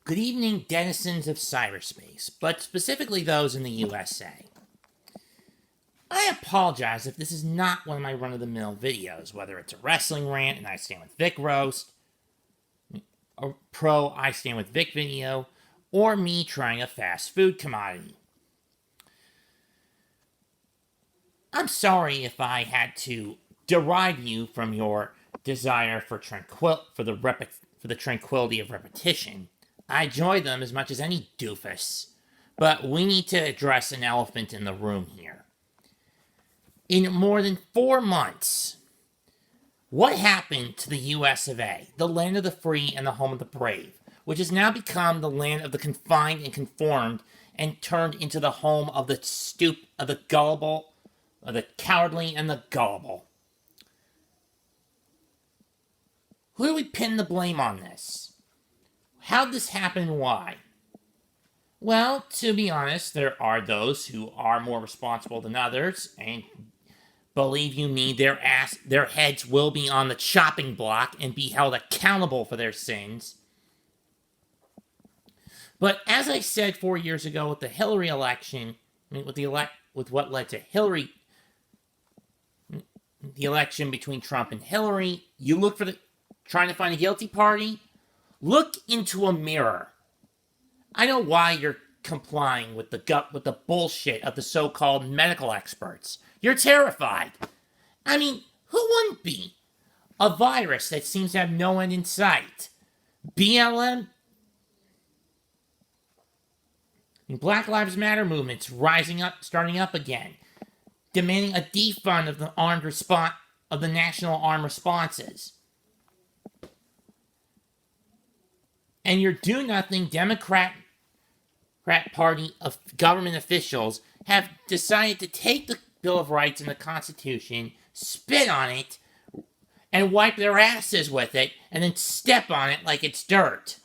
Good evening, denizens of cyberspace, but specifically those in the USA. I apologize if this is not one of my run-of-the-mill videos, whether it's a wrestling rant and I stand with Vic roast, a pro I stand with Vic video, or me trying a fast food commodity. I'm sorry if I had to derive you from your desire for the tranquility of repetition. I enjoy them as much as any doofus, but we need to address an elephant in the room here. In more than 4 months, what happened to the US of A, the land of the free and the home of the brave, which has now become the land of the confined and conformed and turned into the home of the gullible, of the cowardly and the gullible? Who do we pin the blame on this? How'd this happen and why? Well, to be honest, there are those who are more responsible than others, and believe you me, their heads will be on the chopping block and be held accountable for their sins. But as I said 4 years ago with the Hillary election, with what led to Hillary, the election between Trump and Hillary, you look for trying to find a guilty party. Look into a mirror. I know why you're complying with the bullshit of the so-called medical experts. You're terrified. I mean, who wouldn't be? A virus that seems to have no end in sight. BLM? Black Lives Matter movements starting up again, demanding a defund of the national armed responses. And your do-nothing Democrat Party of government officials have decided to take the Bill of Rights and the Constitution, spit on it, and wipe their asses with it, and then step on it like it's dirt.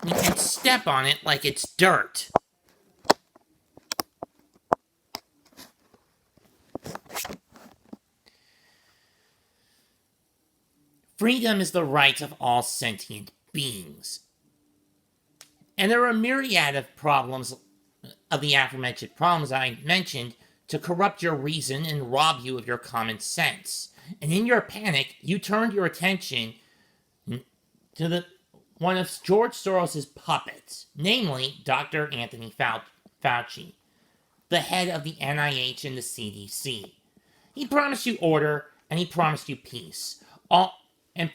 You can step on it like it's dirt. Freedom is the right of all sentient beings. And there are a myriad of problems, of the aforementioned problems I mentioned, to corrupt your reason and rob you of your common sense. And in your panic, you turned your attention to one of George Soros' puppets, namely Dr. Anthony Fauci, the head of the NIH and the CDC. He promised you order, and he promised you peace, and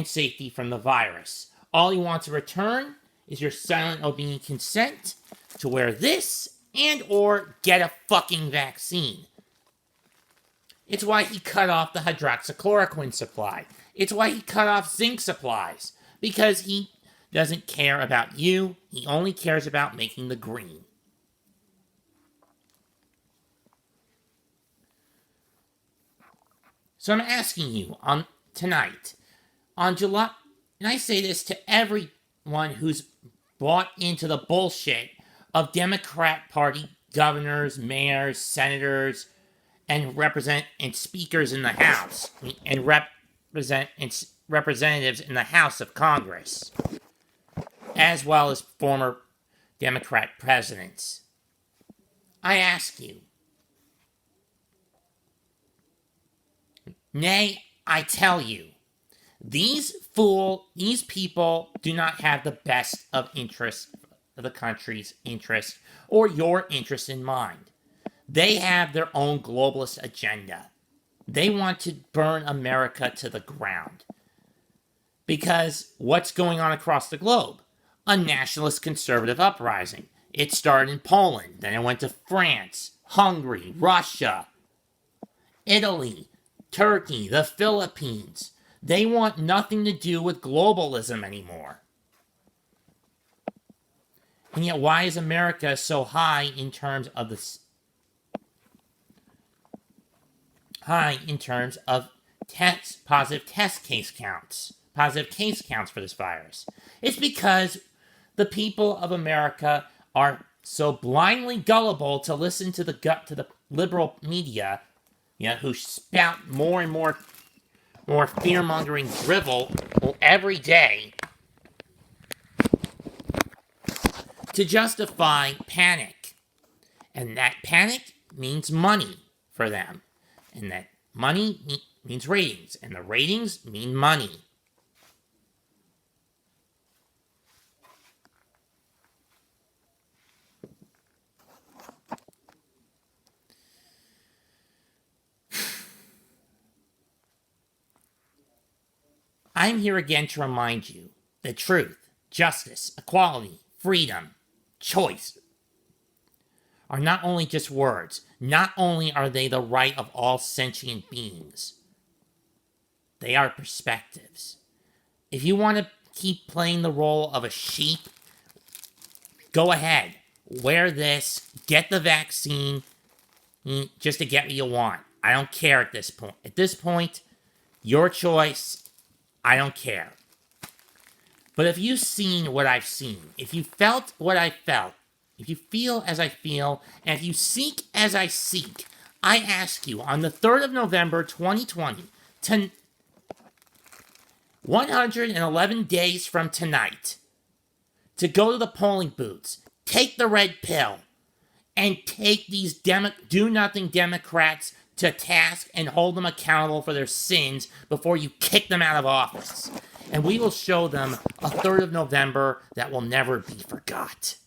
safety from the virus. All he wants in return is your silent, obedient consent to wear this and or get a fucking vaccine. It's why he cut off the hydroxychloroquine supply. It's why he cut off zinc supplies. Because he doesn't care about you. He only cares about making the green. So I'm asking you tonight, on July, and I say this to everyone who's bought into the bullshit of Democrat Party governors, mayors, senators, and speakers in the House, and representatives in the House of Congress, as well as former Democrat presidents. I ask you, nay, I tell you, these people do not have the best of interests of the country's interest or your interest in mind. They have their own globalist agenda. They want to burn America to the ground. Because what's going on across the globe? A nationalist conservative uprising. It started in Poland, then it went to France, Hungary, Russia, Italy, Turkey, the Philippines. They want nothing to do with globalism anymore. And yet, why is America so high in terms of positive case counts for this virus? It's because the people of America are so blindly gullible to listen to the liberal media who spout more and more fear-mongering drivel every day to justify panic. And that panic means money for them. And that money means ratings. And the ratings mean money. I'm here again to remind you that truth, justice, equality, freedom, choice are not only just words. Not only are they the right of all sentient beings, they are perspectives. If you want to keep playing the role of a sheep, go ahead. Wear this. Get the vaccine just to get what you want. I don't care at this point. At this point, your choice. I don't care. But if you've seen what I've seen, if you felt what I felt, if you feel as I feel, and if you seek as I seek, I ask you on the 3rd of November, 2020, 111 days from tonight, to go to the polling booths, take the red pill, and take these do-nothing Democrats to task and hold them accountable for their sins before you kick them out of office. And we will show them a 3rd of November that will never be forgot.